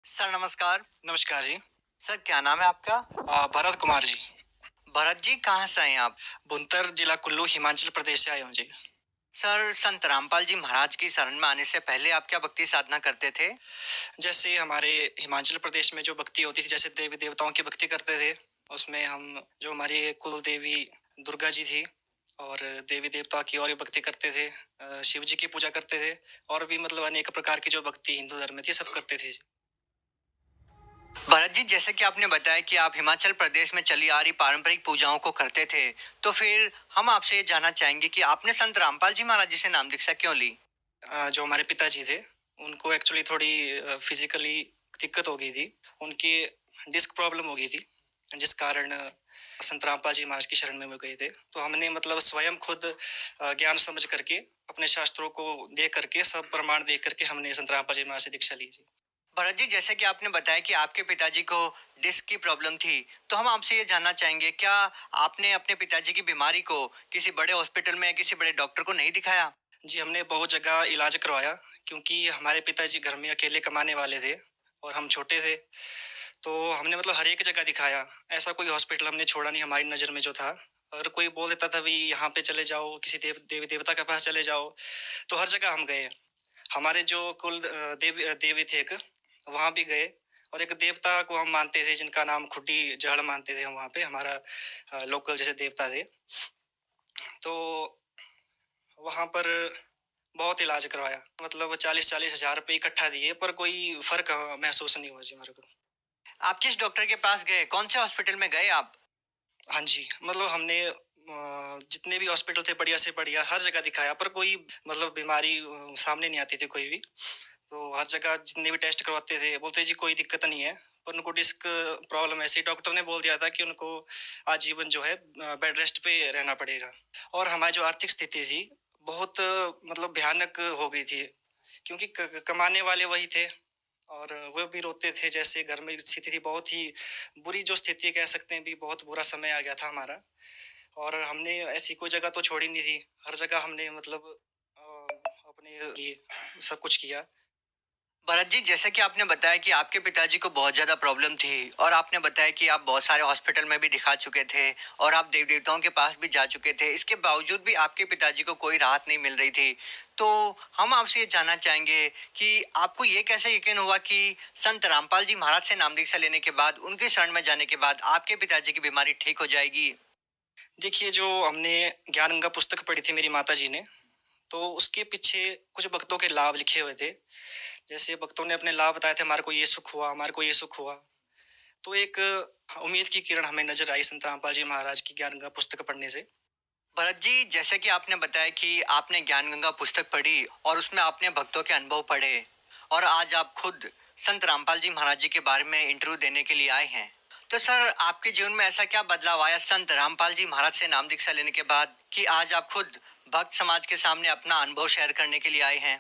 Sir नमस्कार। नमस्कार जी। Sir क्या नाम है आपका? भरत कुमार जी। भरत जी कहाँ से हैं आप? बुनतर जिला कुल्लू हिमाचल प्रदेश से आया हूँ जी। सर संत रामपाल जी महाराज की शरण में आने से पहले आप क्या भक्ति साधना करते थे? जैसे हमारे हिमाचल प्रदेश में जो भक्ति होती थी, जैसे देवी देवताओं की भक्ति करते थे, उसमें हम जो हमारी कुल देवी दुर्गा जी थी और देवी देवता की और भी भक्ति करते थे। शिव जी की पूजा करते थे और भी मतलब अनेक प्रकार की जो भक्ति हिंदू धर्म में थी सब करते थे। भरत जी जैसे कि आपने बताया कि आप हिमाचल प्रदेश में चली आ रही पारंपरिक पूजाओं को करते थे, तो फिर हम आपसे ये जानना चाहेंगे कि आपने संत रामपाल जी महाराज जी से नाम दीक्षा क्यों ली? जो हमारे पिताजी थे, उनको एक्चुअली थोड़ी फिजिकली दिक्कत हो गई थी। उनकी डिस्क प्रॉब्लम हो गई थी, जिस कारण संत रामपाल जी महाराज की शरण में वो गए थे। तो हमने मतलब स्वयं खुद ज्ञान समझ करके अपने शास्त्रों को देख करके सब प्रमाण देख करके हमने संत रामपाल जी महाराज से दीक्षा ली जी। भरत जी जैसे कि आपने बताया कि आपके पिताजी को डिस्क की प्रॉब्लम थी, तो हम आपसे ये जानना चाहेंगे क्या आपने अपने पिताजी की बीमारी को किसी बड़े हॉस्पिटल में या किसी बड़े डॉक्टर को नहीं दिखाया? जी, हमने बहुत जगह इलाज करवाया, क्योंकि हमारे पिताजी घर में अकेले कमाने वाले थे और हम छोटे थे। तो हमने मतलब हर एक जगह दिखाया। ऐसा कोई हॉस्पिटल हमने छोड़ा नहीं हमारी नज़र में जो था। अगर कोई बोल देता था, भई यहाँ पे चले जाओ, किसी देवी देवता के पास चले जाओ, तो हर जगह हम गए। हमारे जो देवी थे एक, वहाँ भी गए और एक देवता को हम मानते थे जिनका नाम खुड्डी जहड़ मानते थे हम वहाँ पे, हमारा लोकल जैसे देवता थे। तो वहाँ पर बहुत इलाज करवाया। मतलब 40-40 हज़ार रुपए इकट्ठा दिए, पर कोई फ़र्क महसूस नहीं हुआ जी मेरे को। आप किस डॉक्टर के पास गए? कौन से हॉस्पिटल में गए आप? हाँ जी, मतलब हमने जितने भी हॉस्पिटल थे बढ़िया से बढ़िया हर जगह दिखाया, पर कोई मतलब बीमारी सामने नहीं आती थी कोई भी। तो हर जगह जितने भी टेस्ट करवाते थे, बोलते जी कोई दिक्कत नहीं है, पर उनको डिस्क प्रॉब्लम ऐसी डॉक्टर ने बोल दिया था कि उनको आजीवन जो है बेड रेस्ट पे रहना पड़ेगा। और हमारी जो आर्थिक स्थिति थी, बहुत मतलब भयानक हो गई थी, क्योंकि कमाने वाले वही थे और वो भी रोते थे। जैसे घर में स्थिति थी बहुत ही बुरी, जो स्थिति कह सकते हैं, भी बहुत बुरा समय आ गया था हमारा। और हमने ऐसी कोई जगह तो छोड़ी नहीं थी, हर जगह हमने मतलब अपने लिए सब कुछ किया। भरत जी जैसे कि आपने बताया कि आपके पिताजी को बहुत ज्यादा प्रॉब्लम थी और आपने बताया कि आप बहुत सारे हॉस्पिटल में भी दिखा चुके थे और आप देव देवताओं के पास भी जा चुके थे, इसके बावजूद भी आपके पिताजी को कोई राहत नहीं मिल रही थी। तो हम आपसे ये जानना चाहेंगे कि आपको ये कैसे यकीन हुआ कि संत रामपाल जी महाराज से नाम दीक्षा लेने के बाद, उनके शरण में जाने के बाद आपके पिताजी की बीमारी ठीक हो जाएगी? देखिए, जो हमने ज्ञान गंगा पुस्तक पढ़ी थी मेरी माता जी ने, तो उसके पीछे कुछ भक्तों के लाभ लिखे हुए थे। जैसे भक्तों ने अपने लाभ बताए थे, हमारे को ये सुख हुआ, हमारे को ये सुख हुआ। तो एक उम्मीद की किरण हमें नजर आई संत रामपाल जी महाराज की ज्ञान गंगा पुस्तक पढ़ने से। भरत जी जैसे कि आपने बताया कि आपने ज्ञान गंगा पुस्तक पढ़ी और उसमें आपने भक्तों के अनुभव पढ़े और आज आप खुद संत रामपाल जी महाराज जी के बारे में इंटरव्यू देने के लिए आए हैं, तो सर आपके जीवन में ऐसा क्या बदलाव आया संत रामपाल जी महाराज से नाम दीक्षा लेने के बाद कि आज आप खुद भक्त समाज के सामने अपना अनुभव शेयर करने के लिए आए हैं?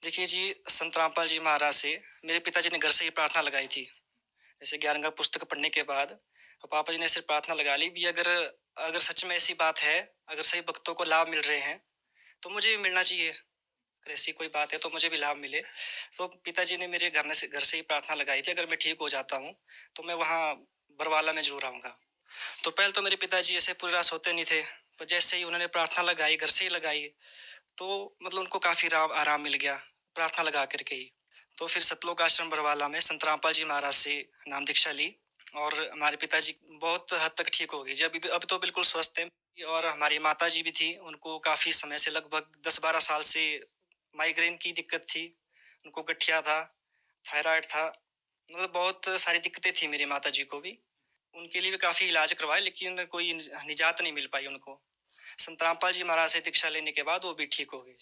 देखिए जी, संत रामपाल जी महाराज से मेरे पिताजी ने घर से ही प्रार्थना लगाई थी। जैसे ज्ञान गंगा पुस्तक पढ़ने के बाद पापा जी ने सिर्फ प्रार्थना लगा ली भी, अगर अगर सच में ऐसी बात है, अगर सही भक्तों को लाभ मिल रहे हैं, तो मुझे भी मिलना चाहिए। अगर ऐसी कोई बात है तो मुझे भी लाभ मिले। तो पिताजी ने मेरे घर से ही प्रार्थना लगाई थी, अगर मैं ठीक हो जाता हूँ तो मैं वहाँ बरवाला में जरूर आऊँगा। तो पहले तो मेरे पिताजी ऐसे पूरे रास होते नहीं थे, पर जैसे ही उन्होंने प्रार्थना लगाई, घर से ही लगाई, तो मतलब उनको काफ़ी आराम मिल गया, प्रार्थना लगा कर के ही। तो फिर सतलोक आश्रम बरवाला में संत रामपाल जी महाराज से नाम दीक्षा ली और हमारे पिताजी बहुत हद तक ठीक हो गए जी। अभी तो बिल्कुल स्वस्थ हैं। और हमारी माताजी भी थी, उनको काफ़ी समय से लगभग 10-12 साल से माइग्रेन की दिक्कत थी। उनको गठिया था, थायरॉइड था, मतलब बहुत सारी दिक्कतें थी मेरी माताजी को भी। उनके लिए भी काफ़ी इलाज करवाए, लेकिन कोई निजात नहीं मिल पाई उनको। संत रामपाल जी महाराज से दीक्षा लेने के बाद वो भी ठीक हो गए।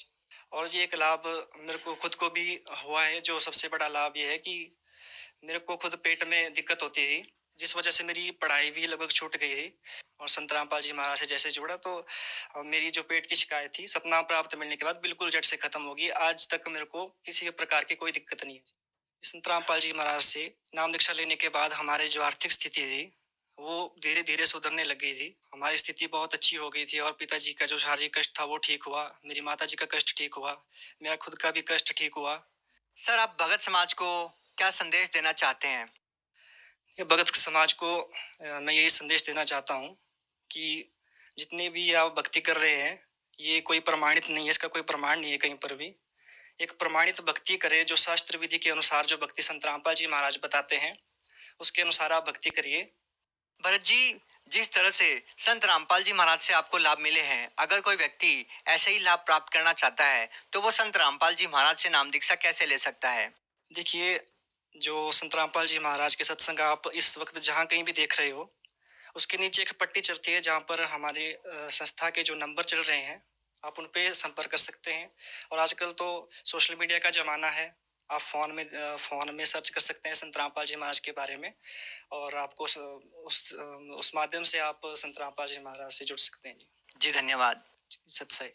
और जी एक लाभ मेरे को खुद को भी हुआ है, जो सबसे बड़ा लाभ ये है कि मेरे को खुद पेट में दिक्कत होती थी, जिस वजह से मेरी पढ़ाई भी लगभग छूट गई थी। और संत रामपाल जी महाराज से जैसे जुड़ा, तो मेरी जो पेट की शिकायत थी सतनाम प्राप्त मिलने के बाद बिल्कुल जड़ से खत्म होगी। आज तक मेरे को किसी प्रकार की कोई दिक्कत नहीं है। संत रामपाल जी महाराज से नाम दीक्षा लेने के बाद हमारी जो आर्थिक स्थिति थी, वो धीरे धीरे सुधरने लग गई थी। हमारी स्थिति बहुत अच्छी हो गई थी और पिताजी का जो शारीरिक कष्ट था वो ठीक हुआ, मेरी माता जी का कष्ट ठीक हुआ, मेरा खुद का भी कष्ट ठीक हुआ। सर आप भगत समाज को क्या संदेश देना चाहते हैं? ये भगत समाज को मैं यही संदेश देना चाहता हूँ कि जितने भी आप भक्ति कर रहे हैं, ये कोई प्रमाणित नहीं है, इसका कोई प्रमाण नहीं है कहीं पर भी। एक प्रमाणित भक्ति करें, जो शास्त्र विधि के अनुसार जो भक्ति संत रामपाल जी महाराज बताते हैं, उसके अनुसार आप भक्ति करिए। भरत जी, जिस तरह से संत रामपाल जी महाराज से आपको लाभ मिले हैं, अगर कोई व्यक्ति ऐसे ही लाभ प्राप्त करना चाहता है, तो वो संत रामपाल जी महाराज से नाम दीक्षा कैसे ले सकता है? देखिए, जो संत रामपाल जी महाराज के सत्संग आप इस वक़्त जहाँ कहीं भी देख रहे हो, उसके नीचे एक पट्टी चलती है जहाँ पर हमारे संस्था के जो नंबर चल रहे हैं, आप उन पे संपर्क कर सकते हैं। और आजकल तो सोशल मीडिया का ज़माना है, आप फ़ोन में सर्च कर सकते हैं संत रामपाल जी महाराज के बारे में, और आपको उस माध्यम से आप संत रामपाल जी महाराज से जुड़ सकते हैं। जी, जी, धन्यवाद। सत साई।